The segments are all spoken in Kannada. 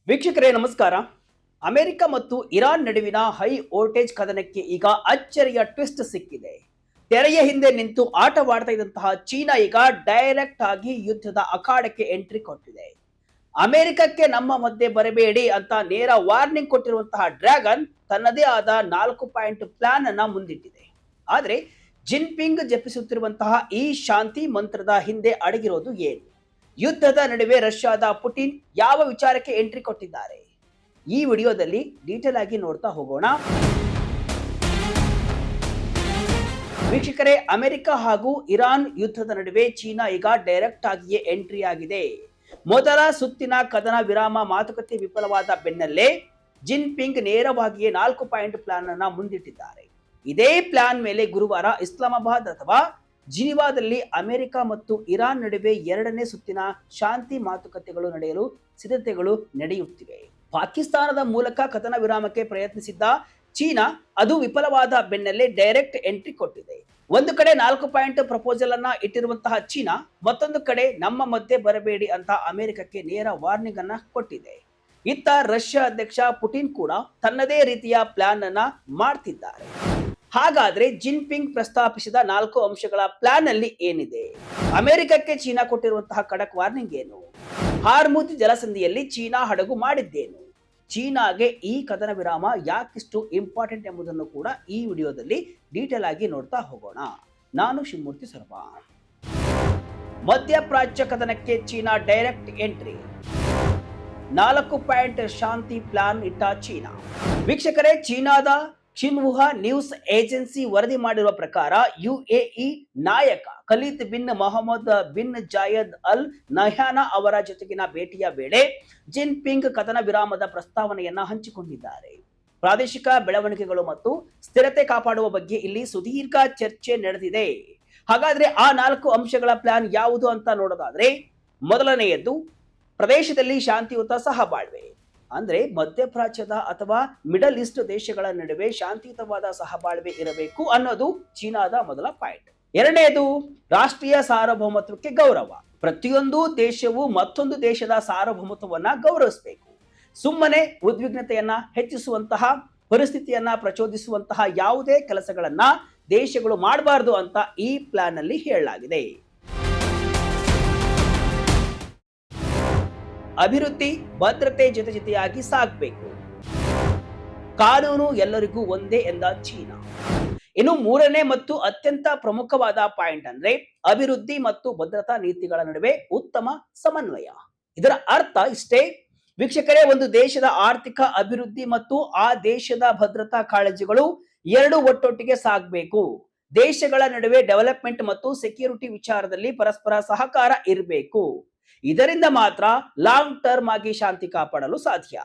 ವೀಕ್ಷಕರೇ ನಮಸ್ಕಾರ. ಅಮೆರಿಕ ಮತ್ತು ಇರಾನ್ ನಡುವಿನ ಹೈ ವೋಲ್ಟೇಜ್ ಕದನಕ್ಕೆ ಈಗ ಅಚ್ಚರಿಯ ಟ್ವಿಸ್ಟ್ ಸಿಕ್ಕಿದೆ. ತೆರೆಯ ಹಿಂದೆ ನಿಂತು ಆಟವಾಡ್ತಾ ಇದ್ದಂತಹ ಚೀನಾ ಈಗ ಡೈರೆಕ್ಟ್ ಆಗಿ ಯುದ್ಧದ ಅಖಾಡಕ್ಕೆ ಎಂಟ್ರಿ ಕೊಟ್ಟಿದೆ. ಅಮೆರಿಕಕ್ಕೆ ನಮ್ಮ ಮಧ್ಯೆ ಬರಬೇಡಿ ಅಂತ ನೇರ ವಾರ್ನಿಂಗ್ ಕೊಟ್ಟಿರುವಂತಹ ಡ್ರ್ಯಾಗನ್ ತನ್ನದೇ ಆದ 4 ಪಾಯಿಂಟ್ ಪ್ಲಾನ್ ಅನ್ನ ಮುಂದಿಟ್ಟಿದೆ. ಆದ್ರೆ ಜಿನ್ಪಿಂಗ್ ಜಪಿಸುತ್ತಿರುವಂತಹ ಈ ಶಾಂತಿ ಮಂತ್ರದ ಹಿಂದೆ ಅಡಗಿರೋದು ಏನು? ಯುದ್ಧದ ನಡುವೆ ರಷ್ಯಾದ ಪುಟಿನ್ ಯಾವ ವಿಚಾರಕ್ಕೆ ಎಂಟ್ರಿ ಕೊಟ್ಟಿದ್ದಾರೆ? ಈ ವಿಡಿಯೋದಲ್ಲಿ ಡೀಟೇಲ್ ಆಗಿ ನೋಡ್ತಾ ಹೋಗೋಣ. ವೀಕ್ಷಕರೇ, ಅಮೆರಿಕ ಹಾಗೂ ಇರಾನ್ ಯುದ್ಧದ ನಡುವೆ ಚೀನಾ ಈಗ ಡೈರೆಕ್ಟ್ ಆಗಿಯೇ ಎಂಟ್ರಿ ಆಗಿದೆ. ಮೊದಲ ಸುತ್ತಿನ ಕದನ ವಿರಾಮ ಮಾತುಕತೆ ವಿಫಲವಾದ ಬೆನ್ನಲ್ಲೇ ಜಿನ್ಪಿಂಗ್ ನೇರವಾಗಿಯೇ 4 ಪಾಯಿಂಟ್ ಪ್ಲಾನ್ ಅನ್ನ ಮುಂದಿಟ್ಟಿದ್ದಾರೆ. ಇದೇ ಪ್ಲಾನ್ ಮೇಲೆ ಗುರುವಾರ ಇಸ್ಲಾಮಾಬಾದ್ ಅಥವಾ ಜಿನಿವಾದಲ್ಲಿ ಅಮೆರಿಕ ಮತ್ತು ಇರಾನ್ ನಡುವೆ 2ನೇ ಸುತ್ತಿನ ಶಾಂತಿ ಮಾತುಕತೆಗಳು ನಡೆಯಲು ಸಿದ್ಧತೆಗಳು ನಡೆಯುತ್ತಿವೆ. ಪಾಕಿಸ್ತಾನದ ಮೂಲಕ ಕದನ ವಿರಾಮಕ್ಕೆ ಪ್ರಯತ್ನಿಸಿದ್ದ ಚೀನಾ ಅದು ವಿಫಲವಾದ ಬೆನ್ನಲ್ಲೇ ಡೈರೆಕ್ಟ್ ಎಂಟ್ರಿ ಕೊಟ್ಟಿದೆ. ಒಂದು ಕಡೆ 4 ಪಾಯಿಂಟ್ ಪ್ರಪೋಸಲ್ ಅನ್ನ ಇಟ್ಟಿರುವಂತಹ ಚೀನಾ ಮತ್ತೊಂದು ಕಡೆ ನಮ್ಮ ಮಧ್ಯೆ ಬರಬೇಡಿ ಅಂತ ಅಮೆರಿಕಕ್ಕೆ ನೇರ ವಾರ್ನಿಂಗ್ ಅನ್ನ ಕೊಟ್ಟಿದೆ. ಇತ್ತ ರಷ್ಯಾ ಅಧ್ಯಕ್ಷ ಪುಟಿನ್ ಕೂಡ ತನ್ನದೇ ರೀತಿಯ ಪ್ಲಾನ್ ಅನ್ನ ಮಾಡ್ತಿದ್ದಾರೆ. ಹಾಗಾದ್ರೆ ಜಿನ್ಪಿಂಗ್ ಪ್ರಸ್ತಾಪಿಸಿದ 4 ಅಂಶಗಳ ಪ್ಲಾನ್ ಅಲ್ಲಿ ಏನಿದೆ? ಅಮೆರಿಕಕ್ಕೆ ಚೀನಾ ಕೊಟ್ಟಿರುವಂತಹ ಖಡಕ್ ವಾರ್ನಿಂಗ್ ಏನು? ಹಾರ್ಮುಜ್ ಜಲಸಂಧಿಯಲ್ಲಿ ಚೀನಾ ಹಡಗು ಮಾಡಿದ್ದೇನು? ಚೀನಾಗೆ ಈ ಕದನ ವಿರಾಮ ಯಾಕಿಷ್ಟು ಇಂಪಾರ್ಟೆಂಟ್ ಎಂಬುದನ್ನು ಕೂಡ ಈ ವಿಡಿಯೋದಲ್ಲಿ ಡೀಟೇಲ್ ಆಗಿ ನೋಡ್ತಾ ಹೋಗೋಣ. ನಾನು ಶಿವಮೂರ್ತಿ ಸರ್ವಾ. ಮಧ್ಯಪ್ರಾಚ್ಯ ಕದನಕ್ಕೆ ಚೀನಾ ಡೈರೆಕ್ಟ್ ಎಂಟ್ರಿ, 4 ಪಾಯಿಂಟ್ ಶಾಂತಿ ಪ್ಲಾನ್ ಇಟ್ಟ ಚೀನಾ. ವೀಕ್ಷಕರೇ, ಚೀನಾದ ಶಿನ್ಹುವಾ ನ್ಯೂಸ್ ಏಜೆನ್ಸಿ ವರದಿ ಮಾಡಿರುವ ಪ್ರಕಾರ ಯುಎಇ ನಾಯಕ Khaled bin Mohamed bin Zayed Al Nahyan ಅವರ ಜೊತೆಗಿನ ಭೇಟಿಯ ವೇಳೆ ಜಿನ್ಪಿಂಗ್ ಕದನ ವಿರಾಮದ ಪ್ರಸ್ತಾವನೆಯನ್ನ ಹಂಚಿಕೊಂಡಿದ್ದಾರೆ. ಪ್ರಾದೇಶಿಕ ಬೆಳವಣಿಗೆಗಳು ಮತ್ತು ಸ್ಥಿರತೆ ಕಾಪಾಡುವ ಬಗ್ಗೆ ಇಲ್ಲಿ ಸುದೀರ್ಘ ಚರ್ಚೆ ನಡೆದಿದೆ. ಹಾಗಾದ್ರೆ ಆ 4 ಅಂಶಗಳ ಪ್ಲಾನ್ ಯಾವುದು ಅಂತ ನೋಡೋದಾದ್ರೆ, ಮೊದಲನೆಯದ್ದು ಪ್ರದೇಶದಲ್ಲಿ ಶಾಂತಿಯುತ ಸಹಬಾಳ್ವೆ. ಅಂದ್ರೆ ಮಧ್ಯಪ್ರಾಚ್ಯದ ಅಥವಾ ಮಿಡಲ್ ಈಸ್ಟ್ ದೇಶಗಳ ನಡುವೆ ಶಾಂತಿಯುತವಾದ ಸಹಬಾಳ್ವೆ ಇರಬೇಕು ಅನ್ನೋದು ಚೀನಾದ ಮೊದಲ ಪಾಯಿಂಟ್. ಎರಡನೇದು ರಾಷ್ಟ್ರೀಯ ಸಾರ್ವಭೌಮತ್ವಕ್ಕೆ ಗೌರವ. ಪ್ರತಿಯೊಂದು ದೇಶವು ಮತ್ತೊಂದು ದೇಶದ ಸಾರ್ವಭೌಮತ್ವವನ್ನ ಗೌರವಿಸಬೇಕು. ಸುಮ್ಮನೆ ಉದ್ವಿಗ್ನತೆಯನ್ನ ಹೆಚ್ಚಿಸುವಂತಹ, ಪರಿಸ್ಥಿತಿಯನ್ನ ಪ್ರಚೋದಿಸುವಂತಹ ಯಾವುದೇ ಕೆಲಸಗಳನ್ನ ದೇಶಗಳು ಮಾಡಬಾರದು ಅಂತ ಈ ಪ್ಲಾನ್ ಅಲ್ಲಿ ಹೇಳಲಾಗಿದೆ. ಅಭಿವೃದ್ಧಿ ಭದ್ರತೆ ಜೊತೆಯಾಗಿ ಸಾಗಬೇಕು. ಕಾನೂನು ಎಲ್ಲರಿಗೂ ಒಂದೇ ಎಂದ ಚೀನಾ. ಇನ್ನು ಮೂರನೇ ಮತ್ತು ಅತ್ಯಂತ ಪ್ರಮುಖವಾದ ಪಾಯಿಂಟ್ ಅಂದ್ರೆ ಅಭಿವೃದ್ಧಿ ಮತ್ತು ಭದ್ರತಾ ನೀತಿಗಳ ನಡುವೆ ಉತ್ತಮ ಸಮನ್ವಯ. ಇದರ ಅರ್ಥ ಇಷ್ಟೇ ವೀಕ್ಷಕರೇ, ಒಂದು ದೇಶದ ಆರ್ಥಿಕ ಅಭಿವೃದ್ಧಿ ಮತ್ತು ಆ ದೇಶದ ಭದ್ರತಾ ಕಾಳಜಿಗಳು ಎರಡು ಒಟ್ಟೊಟ್ಟಿಗೆ ಸಾಗಬೇಕು. ದೇಶಗಳ ನಡುವೆ ಡೆವಲಪ್ಮೆಂಟ್ ಮತ್ತು ಸೆಕ್ಯೂರಿಟಿ ವಿಚಾರದಲ್ಲಿ ಪರಸ್ಪರ ಸಹಕಾರ ಇರಬೇಕು. ಇದರಿಂದ ಮಾತ್ರ ಲಾಂಗ್ ಟರ್ಮ್ ಆಗಿ ಶಾಂತಿ ಕಾಪಾಡಲು ಸಾಧ್ಯ.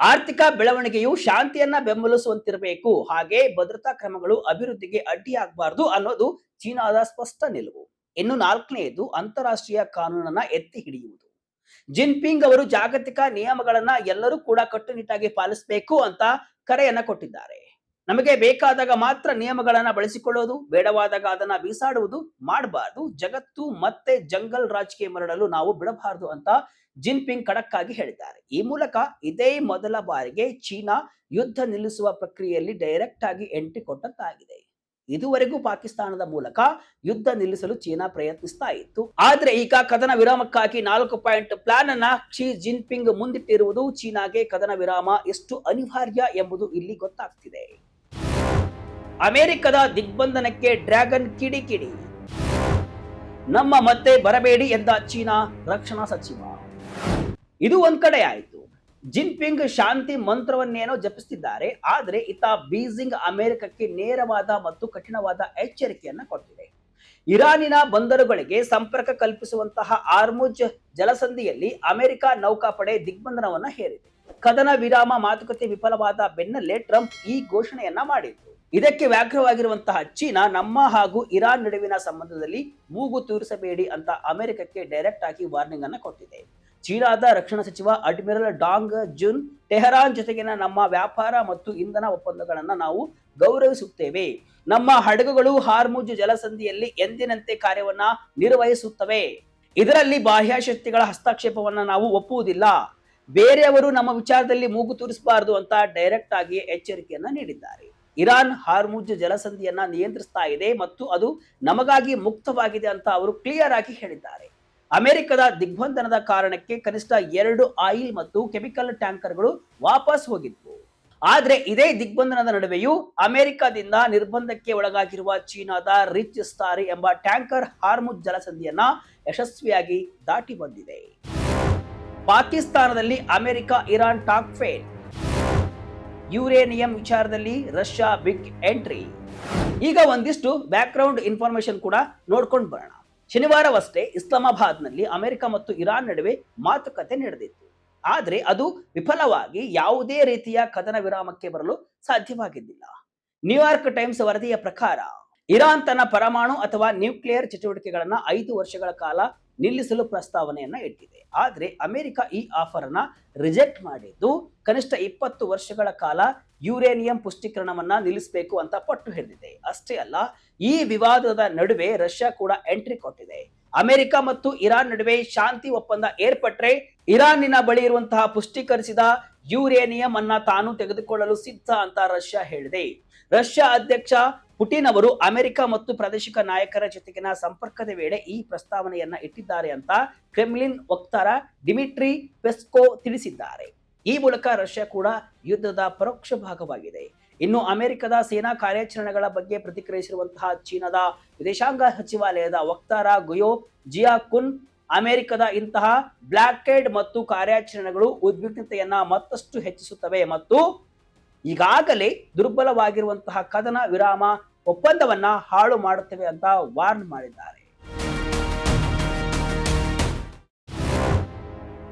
ಆರ್ಥಿಕ ಬೆಳವಣಿಗೆಯು ಶಾಂತಿಯನ್ನ ಬೆಂಬಲಿಸುವಂತಿರಬೇಕು, ಹಾಗೆ ಭದ್ರತಾ ಕ್ರಮಗಳು ಅಭಿವೃದ್ಧಿಗೆ ಅಡ್ಡಿಯಾಗಬಾರದು ಅನ್ನೋದು ಚೀನಾದ ಸ್ಪಷ್ಟ ನಿಲುವು. ಇನ್ನು 4ನೇದು ಅಂತಾರಾಷ್ಟ್ರೀಯ ಕಾನೂನನ್ನ ಎತ್ತಿ ಹಿಡಿಯುವುದು. ಜಿನ್ಪಿಂಗ್ ಅವರು ಜಾಗತಿಕ ನಿಯಮಗಳನ್ನ ಎಲ್ಲರೂ ಕೂಡ ಕಟ್ಟುನಿಟ್ಟಾಗಿ ಪಾಲಿಸಬೇಕು ಅಂತ ಕರೆಯನ್ನ ಕೊಟ್ಟಿದ್ದಾರೆ. ನಮಗೆ ಬೇಕಾದಾಗ ಮಾತ್ರ ನಿಯಮಗಳನ್ನ ಬಳಸಿಕೊಳ್ಳೋದು, ಬೇಡವಾದಾಗ ಅದನ್ನ ಬೀಸಾಡುವುದು ಮಾಡಬಾರದು. ಜಗತ್ತು ಮತ್ತೆ ಜಂಗಲ್ ರಾಜ್ಗೆ ಮರಳಲು ನಾವು ಬಿಡಬಾರದು ಅಂತ ಜಿನ್ಪಿಂಗ್ ಖಡಕ್ ಆಗಿ ಹೇಳಿದ್ದಾರೆ. ಈ ಮೂಲಕ ಇದೇ ಮೊದಲ ಬಾರಿಗೆ ಚೀನಾ ಯುದ್ಧ ನಿಲ್ಲಿಸುವ ಪ್ರಕ್ರಿಯೆಯಲ್ಲಿ ಡೈರೆಕ್ಟ್ ಆಗಿ ಎಂಟ್ರಿ ಕೊಟ್ಟಂತಾಗಿದೆ. ಇದುವರೆಗೂ ಪಾಕಿಸ್ತಾನದ ಮೂಲಕ ಯುದ್ಧ ನಿಲ್ಲಿಸಲು ಚೀನಾ ಪ್ರಯತ್ನಿಸ್ತಾ ಇತ್ತು. ಆದ್ರೆ ಈಗ ಕದನ ವಿರಾಮಕ್ಕಾಗಿ 4 ಪಾಯಿಂಟ್ ಪ್ಲಾನ್ ಅನ್ನ ಶಿ ಜಿನ್ಪಿಂಗ್ ಮುಂದಿಟ್ಟಿರುವುದು ಚೀನಾಗೆ ಕದನ ವಿರಾಮ ಎಷ್ಟು ಅನಿವಾರ್ಯ ಎಂಬುದು ಇಲ್ಲಿ ಗೊತ್ತಾಗ್ತಿದೆ. ಅಮೆರಿಕದ ದಿಗ್ಬಂಧನಕ್ಕೆ ಡ್ರ್ಯಾಗನ್ ಕಿಡಿಕಿಡಿ, ನಮ್ಮ ಮತ್ತೆ ಬರಬೇಡಿ ಎಂದ ಚೀನಾ ರಕ್ಷಣಾ ಸಚಿವ. ಇದು ಒಂದ್ ಕಡೆ ಆಯ್ತು. ಜಿನ್ಪಿಂಗ್ ಶಾಂತಿ ಮಂತ್ರವನ್ನೇನೋ ಜಪಿಸುತ್ತಿದ್ದಾರೆ. ಆದ್ರೆ ಇತ್ತ ಬೀಜಿಂಗ್ ಅಮೆರಿಕಕ್ಕೆ ನೇರವಾದ ಮತ್ತು ಕಠಿಣವಾದ ಎಚ್ಚರಿಕೆಯನ್ನ ಕೊಟ್ಟಿದೆ. ಇರಾನಿನ ಬಂದರುಗಳಿಗೆ ಸಂಪರ್ಕ ಕಲ್ಪಿಸುವಂತಹ ಹಾರ್ಮುಜ್ ಜಲಸಂಧಿಯಲ್ಲಿ ಅಮೆರಿಕ ನೌಕಾಪಡೆ ದಿಗ್ಬಂಧನವನ್ನ ಹೇರಿದೆ. ಕದನ ವಿರಾಮ ಮಾತುಕತೆ ವಿಫಲವಾದ ಬೆನ್ನಲ್ಲೇ ಟ್ರಂಪ್ ಈ ಘೋಷಣೆಯನ್ನ ಮಾಡಿದ್ರು. ಇದಕ್ಕೆ ವ್ಯಾಘ್ರವಾಗಿರುವಂತಹ ಚೀನಾ ನಮ್ಮ ಹಾಗೂ ಇರಾನ್ ನಡುವಿನ ಸಂಬಂಧದಲ್ಲಿ ಮೂಗು ತೂರಿಸಬೇಡಿ ಅಂತ ಅಮೆರಿಕಕ್ಕೆ ಡೈರೆಕ್ಟ್ ಆಗಿ ವಾರ್ನಿಂಗ್ ಅನ್ನ ಕೊಟ್ಟಿದೆ. ಚೀನಾದ ರಕ್ಷಣಾ ಸಚಿವ ಅಡ್ಮಿರಲ್ ಡಾಂಗ್ ಜುನ್ ಟೆಹರಾನ್ ಜೊತೆಗಿನ ನಮ್ಮ ವ್ಯಾಪಾರ ಮತ್ತು ಇಂಧನ ಒಪ್ಪಂದಗಳನ್ನ ನಾವು ಗೌರವಿಸುತ್ತೇವೆ. ನಮ್ಮ ಹಡಗುಗಳು ಹಾರ್ಮುಜ್ ಜಲಸಂಧಿಯಲ್ಲಿ ಎಂದಿನಂತೆ ಕಾರ್ಯವನ್ನ ನಿರ್ವಹಿಸುತ್ತವೆ. ಇದರಲ್ಲಿ ಬಾಹ್ಯ ಶಕ್ತಿಗಳ ಹಸ್ತಕ್ಷೇಪವನ್ನ ನಾವು ಒಪ್ಪುವುದಿಲ್ಲ. ಬೇರೆಯವರು ನಮ್ಮ ವಿಚಾರದಲ್ಲಿ ಮೂಗು ತೂರಿಸಬಾರದು ಅಂತ ಡೈರೆಕ್ಟ್ ಆಗಿ ಎಚ್ಚರಿಕೆಯನ್ನ ನೀಡಿದ್ದಾರೆ. ಇರಾನ್ ಹಾರ್ಮುಜ್ ಜಲಸಂಧಿಯನ್ನ ನಿಯಂತ್ರಿಸ್ತಾ ಇದೆ ಮತ್ತು ಅದು ನಮಗಾಗಿ ಮುಕ್ತವಾಗಿದೆ ಅಂತ ಅವರು ಕ್ಲಿಯರ್ ಆಗಿ ಹೇಳಿದ್ದಾರೆ. ಅಮೆರಿಕದ ದಿಗ್ಬಂಧನದ ಕಾರಣಕ್ಕೆ ಕನಿಷ್ಠ 2 ಆಯಿಲ್ ಮತ್ತು ಕೆಮಿಕಲ್ ಟ್ಯಾಂಕರ್ಗಳು ವಾಪಸ್ ಹೋಗಿದ್ವು. ಆದ್ರೆ ಇದೇ ದಿಗ್ಬಂಧನದ ನಡುವೆಯೂ ಅಮೆರಿಕದಿಂದ ನಿರ್ಬಂಧಕ್ಕೆ ಒಳಗಾಗಿರುವ ಚೀನಾದ ರಿಚ್ ಸ್ಟಾರಿ ಎಂಬ ಟ್ಯಾಂಕರ್ ಹಾರ್ಮುಜ್ ಜಲಸಂಧಿಯನ್ನ ಯಶಸ್ವಿಯಾಗಿ ದಾಟಿ ಬಂದಿದೆ. ಪಾಕಿಸ್ತಾನದಲ್ಲಿ America Iran talk fail. Uranium ವಿಚಾರದಲ್ಲಿ ರಷ್ಯಾ ಬಿಗ್ ಎಂಟ್ರಿ. ಈಗ ಒಂದಿಷ್ಟು ಬ್ಯಾಕ್ ಗ್ರೌಂಡ್ ಇನ್ಫಾರ್ಮೇಶನ್ ಕೂಡ ನೋಡ್ಕೊಂಡು ಬರೋಣ. ಶನಿವಾರವಷ್ಟೇ ಇಸ್ಲಾಮಾಬಾದ್ನಲ್ಲಿ ಅಮೆರಿಕ ಮತ್ತು ಇರಾನ್ ನಡುವೆ ಮಾತುಕತೆ ನಡೆದಿತ್ತು. ಆದ್ರೆ ಅದು ವಿಫಲವಾಗಿ ಯಾವುದೇ ರೀತಿಯ ಕದನ ವಿರಾಮಕ್ಕೆ ಬರಲು ಸಾಧ್ಯವಾಗಿದ್ದಿಲ್ಲ. ನ್ಯೂಯಾರ್ಕ್ ಟೈಮ್ಸ್ ವರದಿಯ ಪ್ರಕಾರ ಇರಾನ್ ತನ್ನ ಪರಮಾಣು ಅಥವಾ ನ್ಯೂಕ್ಲಿಯರ್ ಚಟುವಟಿಕೆಗಳನ್ನ 5 ವರ್ಷಗಳ ಕಾಲ ನಿಲ್ಲಿಸಲು ಪ್ರಸ್ತಾವನೆಯನ್ನ ಇಟ್ಟಿದೆ. ಆದ್ರೆ ಅಮೆರಿಕ ಈ ಆಫರ್ ಅನ್ನ ರಿಜೆಕ್ಟ್ ಮಾಡಿದ್ದು ಕನಿಷ್ಠ 20 ವರ್ಷಗಳ ಕಾಲ ಯುರೇನಿಯಂ ಪುಷ್ಟೀಕರಣವನ್ನ ನಿಲ್ಲಿಸಬೇಕು ಅಂತ ಪಟ್ಟು ಹಿಡಿದಿದೆ. ಅಷ್ಟೇ ಅಲ್ಲ, ಈ ವಿವಾದದ ನಡುವೆ ರಷ್ಯಾ ಕೂಡ ಎಂಟ್ರಿ ಕೊಟ್ಟಿದೆ. ಅಮೆರಿಕ ಮತ್ತು ಇರಾನ್ ನಡುವೆ ಶಾಂತಿ ಒಪ್ಪಂದ ಏರ್ಪಟ್ರೆ ಇರಾನಿನ ಬಳಿ ಇರುವಂತಹ ಪುಷ್ಟೀಕರಿಸಿದ ಯುರೇನಿಯಂ ಅನ್ನ ತಾನು ತೆಗೆದುಕೊಳ್ಳಲು ಸಿದ್ಧ ಅಂತ ರಷ್ಯಾ ಹೇಳಿದೆ. ರಷ್ಯಾ ಅಧ್ಯಕ್ಷ ಪುಟಿನ್ ಅವರು ಅಮೆರಿಕ ಮತ್ತು ಪ್ರಾದೇಶಿಕ ನಾಯಕರ ಜೊತೆಗಿನ ಸಂಪರ್ಕದ ವೇಳೆ ಈ ಪ್ರಸ್ತಾವನೆಯನ್ನ ಇಟ್ಟಿದ್ದಾರೆ ಅಂತ ಕ್ರೆಮ್ಲಿನ್ ವಕ್ತಾರ ಡಿಮಿಟ್ರಿ ಪೆಸ್ಕೋವ್ ತಿಳಿಸಿದ್ದಾರೆ. ಈ ಮೂಲಕ ರಷ್ಯಾ ಕೂಡ ಯುದ್ಧದ ಪರೋಕ್ಷ ಭಾಗವಾಗಿದೆ. ಇನ್ನು ಅಮೆರಿಕದ ಸೇನಾ ಕಾರ್ಯಾಚರಣೆಗಳ ಬಗ್ಗೆ ಪ್ರತಿಕ್ರಿಯಿಸಿರುವಂತಹ ಚೀನಾದ ವಿದೇಶಾಂಗ ಸಚಿವಾಲಯದ ವಕ್ತಾರ ಗುಯೋ ಜಿಯಾಕುನ್ ಅಮೆರಿಕದ ಇಂತಹ ಬ್ಲಾಕೇಡ್ ಮತ್ತು ಕಾರ್ಯಾಚರಣೆಗಳು ಉದ್ವಿಗ್ನತೆಯನ್ನ ಮತ್ತಷ್ಟು ಹೆಚ್ಚಿಸುತ್ತವೆ ಮತ್ತು ಈಗಾಗಲೇ ದುರ್ಬಲವಾಗಿರುವಂತಹ ಕದನ ವಿರಾಮ ಒಪ್ಪಂದವನ್ನ ಹಾಳು ಮಾಡುತ್ತವೆ ಅಂತ ವಾರ್ನ್ ಮಾಡಿದ್ದಾರೆ.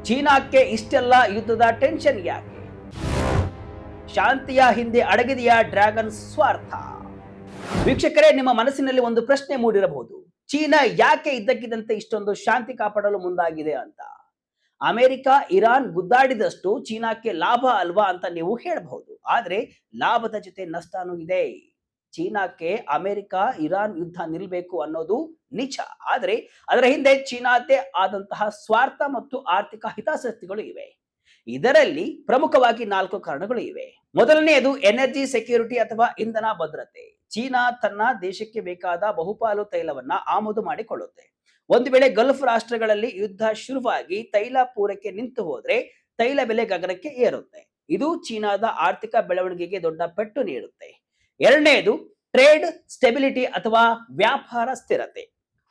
ಚೀನಾಕ್ಕೆ ಇಷ್ಟೆಲ್ಲ ಯುದ್ಧದ ಟೆನ್ಷನ್ ಯಾಕೆ? ಶಾಂತಿಯ ಹಿಂದೆ ಅಡಗಿದೆಯಾ ಡ್ರ್ಯಾಗನ್ ಸ್ವಾರ್ಥ? ವೀಕ್ಷಕರೇ, ನಿಮ್ಮ ಮನಸ್ಸಿನಲ್ಲಿ ಒಂದು ಪ್ರಶ್ನೆ ಮೂಡಿರಬಹುದು. ಚೀನಾ ಯಾಕೆ ಇದ್ದಕ್ಕಿದ್ದಂತೆ ಇಷ್ಟೊಂದು ಶಾಂತಿ ಕಾಪಾಡಲು ಮುಂದಾಗಿದೆ ಅಂತ. ಅಮೆರಿಕ ಇರಾನ್ ಗುದ್ದಾಡಿದಷ್ಟು ಚೀನಾಕ್ಕೆ ಲಾಭ ಅಲ್ವಾ ಅಂತ ನೀವು ಹೇಳಬಹುದು. ಆದ್ರೆ ಲಾಭದ ಜೊತೆ ನಷ್ಟನೂ ಇದೆ. ಚೀನಾಕ್ಕೆ ಅಮೆರಿಕ ಇರಾನ್ ಯುದ್ಧ ನಿಲ್ಬೇಕು ಅನ್ನೋದು ನಿಜ. ಆದ್ರೆ ಅದರ ಹಿಂದೆ ಚೀನಾದೇ ಆದಂತಹ ಸ್ವಾರ್ಥ ಮತ್ತು ಆರ್ಥಿಕ ಹಿತಾಸಕ್ತಿಗಳು ಇವೆ. ಇದರಲ್ಲಿ ಪ್ರಮುಖವಾಗಿ 4 ಕಾರಣಗಳು ಇವೆ. ಮೊದಲನೆಯದು ಎನರ್ಜಿ ಸೆಕ್ಯೂರಿಟಿ ಅಥವಾ ಇಂಧನ ಭದ್ರತೆ. ಚೀನಾ ತನ್ನ ದೇಶಕ್ಕೆ ಬೇಕಾದ ಬಹುಪಾಲು ತೈಲವನ್ನ ಆಮದು ಮಾಡಿಕೊಳ್ಳುತ್ತೆ. ಒಂದು ವೇಳೆ ಗಲ್ಫ್ ರಾಷ್ಟ್ರಗಳಲ್ಲಿ ಯುದ್ಧ ಶುರುವಾಗಿ ತೈಲ ಪೂರೈಕೆ ನಿಂತು ಹೋದ್ರೆ ತೈಲ ಬೆಲೆ ಗಗನಕ್ಕೆ ಏರುತ್ತೆ. ಇದು ಚೀನಾದ ಆರ್ಥಿಕ ಬೆಳವಣಿಗೆಗೆ ದೊಡ್ಡ ಪೆಟ್ಟು ನೀಡುತ್ತೆ. ಎರಡನೆಯದು ಟ್ರೇಡ್ ಸ್ಟೆಬಿಲಿಟಿ ಅಥವಾ ವ್ಯಾಪಾರ ಸ್ಥಿರತೆ.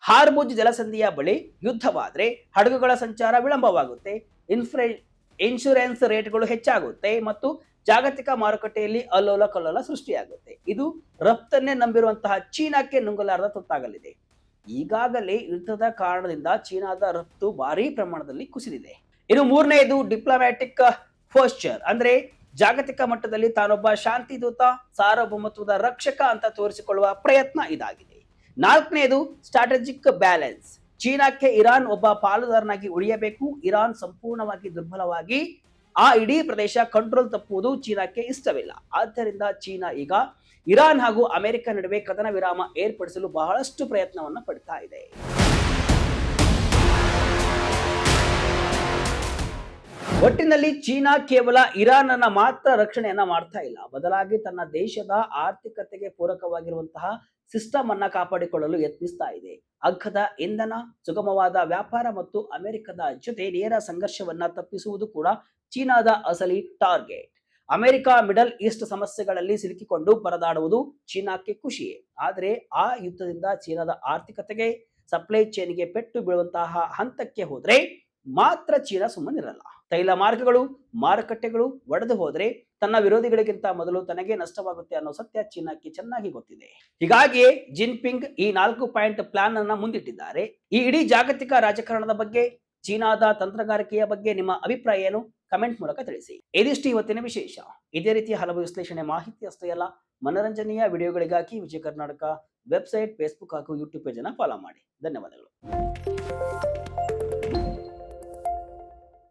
ಹಾರ್ಮುಜ್ ಜಲಸಂಧಿಯ ಬಳಿ ಯುದ್ಧವಾದ್ರೆ ಹಡಗುಗಳ ಸಂಚಾರ ವಿಳಂಬವಾಗುತ್ತೆ, ಇನ್ಶೂರೆನ್ಸ್ ರೇಟ್ಗಳು ಹೆಚ್ಚಾಗುತ್ತೆ ಮತ್ತು ಜಾಗತಿಕ ಮಾರುಕಟ್ಟೆಯಲ್ಲಿ ಅಲ್ಲೋಲ ಕಲ್ಲೋಲ ಸೃಷ್ಟಿಯಾಗುತ್ತೆ. ಇದು ರಫ್ತನ್ನೇ ನಂಬಿರುವಂತಹ ಚೀನಾಕ್ಕೆ ನುಂಗಲಾರದ ತುತ್ತಾಗಲಿದೆ. ಈಗಾಗಲೇ ಯುದ್ಧದ ಕಾರಣದಿಂದ ಚೀನಾದ ರಫ್ತು ಭಾರಿ ಪ್ರಮಾಣದಲ್ಲಿ ಕುಸಿದಿದೆ. ಇನ್ನು ಮೂರನೆಯದು ಡಿಪ್ಲೊಮ್ಯಾಟಿಕ್ ಪೋಸ್ಚರ್, ಅಂದ್ರೆ ಜಾಗತಿಕ ಮಟ್ಟದಲ್ಲಿ ತಾನೊಬ್ಬ ಶಾಂತಿ ದೂತ, ಸಾರ್ವಭೌಮತ್ವದ ರಕ್ಷಕ ಅಂತ ತೋರಿಸಿಕೊಳ್ಳುವ ಪ್ರಯತ್ನ ಇದಾಗಿದೆ. ನಾಲ್ಕನೆಯದು ಸ್ಟ್ರಾಟಜಿಕ್ ಬ್ಯಾಲೆನ್ಸ್. ಚೀನಾಕ್ಕೆ ಇರಾನ್ ಒಬ್ಬ ಪಾಲುದಾರನಾಗಿ ಉಳಿಯಬೇಕು. ಇರಾನ್ ಸಂಪೂರ್ಣವಾಗಿ ದುರ್ಬಲವಾಗಿ ಆ ಇಡೀ ಪ್ರದೇಶ ಕಂಟ್ರೋಲ್ ತಪ್ಪುವುದು ಚೀನಾಕ್ಕೆ ಇಷ್ಟವಿಲ್ಲ. ಆದ್ದರಿಂದ ಚೀನಾ ಈಗ ಇರಾನ್ ಹಾಗೂ ಅಮೆರಿಕ ನಡುವೆ ಕದನ ವಿರಾಮ ಏರ್ಪಡಿಸಲು ಬಹಳಷ್ಟು ಪ್ರಯತ್ನವನ್ನ ಪಡ್ತಾ ಇದೆ. ಒಟ್ಟಿನಲ್ಲಿ ಚೀನಾ ಕೇವಲ ಇರಾನ್ ಅನ್ನ ಮಾತ್ರ ರಕ್ಷಣೆಯನ್ನ ಮಾಡ್ತಾ ಇಲ್ಲ, ಬದಲಾಗಿ ತನ್ನ ದೇಶದ ಆರ್ಥಿಕತೆಗೆ ಪೂರಕವಾಗಿರುವಂತಹ ಸಿಸ್ಟಮ್ ಅನ್ನ ಕಾಪಾಡಿಕೊಳ್ಳಲು ಯತ್ನಿಸ್ತಾ ಇದೆ. ಅಗ್ಗದ ಇಂಧನ, ಸುಗಮವಾದ ವ್ಯಾಪಾರ ಮತ್ತು ಅಮೆರಿಕದ ಜೊತೆ ನೇರ ಸಂಘರ್ಷವನ್ನ ತಪ್ಪಿಸುವುದು ಕೂಡ ಚೀನಾದ ಅಸಲಿ ಟಾರ್ಗೆಟ್. ಅಮೆರಿಕ ಮಿಡಲ್ ಈಸ್ಟ್ ಸಮಸ್ಯೆಗಳಲ್ಲಿ ಸಿಲುಕಿಕೊಂಡು ಪರದಾಡುವುದು ಚೀನಾಕ್ಕೆ ಖುಷಿಯೇ. ಆದರೆ ಆ ಯುದ್ಧದಿಂದ ಚೀನಾದ ಆರ್ಥಿಕತೆಗೆ, ಸಪ್ಲೈ ಚೈನ್ಗೆ ಪೆಟ್ಟು ಬೀಳುವಂತಹ ಹಂತಕ್ಕೆ ಹೋದ್ರೆ ಮಾತ್ರ ಚೀನಾ ಸುಮ್ಮನಿರಲ್ಲ. ತೈಲ ಮಾರ್ಗಗಳು, ಮಾರುಕಟ್ಟೆಗಳು ಒಡೆದು ಹೋದ್ರೆ ತನ್ನ ವಿರೋಧಿಗಳಿಗಿಂತ ಮೊದಲು ತನಗೆ ನಷ್ಟವಾಗುತ್ತೆ ಅನ್ನೋ ಸತ್ಯ ಚೀನಾಕ್ಕೆ ಚೆನ್ನಾಗಿ ಗೊತ್ತಿದೆ. ಹೀಗಾಗಿಯೇ ಜಿನ್ಪಿಂಗ್ ಈ 4 ಪಾಯಿಂಟ್ ಪ್ಲಾನ್ ಅನ್ನ ಮುಂದಿಟ್ಟಿದ್ದಾರೆ. ಈ ಇಡೀ ಜಾಗತಿಕ ರಾಜಕಾರಣದ ಬಗ್ಗೆ, ಚೀನಾದ ತಂತ್ರಗಾರಿಕೆಯ ಬಗ್ಗೆ ನಿಮ್ಮ ಅಭಿಪ್ರಾಯ ಏನು? ಕಮೆಂಟ್ ಮೂಲಕ ತಿಳಿಸಿ. ಇದಿಷ್ಟು ಇವತ್ತಿನ ವಿಶೇಷ. ಇದೇ ರೀತಿಯ ಹಲವು ವಿಶ್ಲೇಷಣೆ ಮಾಹಿತಿ ಅಷ್ಟೇ ಅಲ್ಲ, ಮನರಂಜನೆಯ ವಿಡಿಯೋಗಳಿಗಾಗಿ ವಿಜಯ ಕರ್ನಾಟಕ ವೆಬ್ಸೈಟ್, ಫೇಸ್ಬುಕ್ ಹಾಗೂ ಯೂಟ್ಯೂಬ್ ಪೇಜ್ ಅನ್ನು ಫಾಲೋ ಮಾಡಿ. ಧನ್ಯವಾದಗಳು.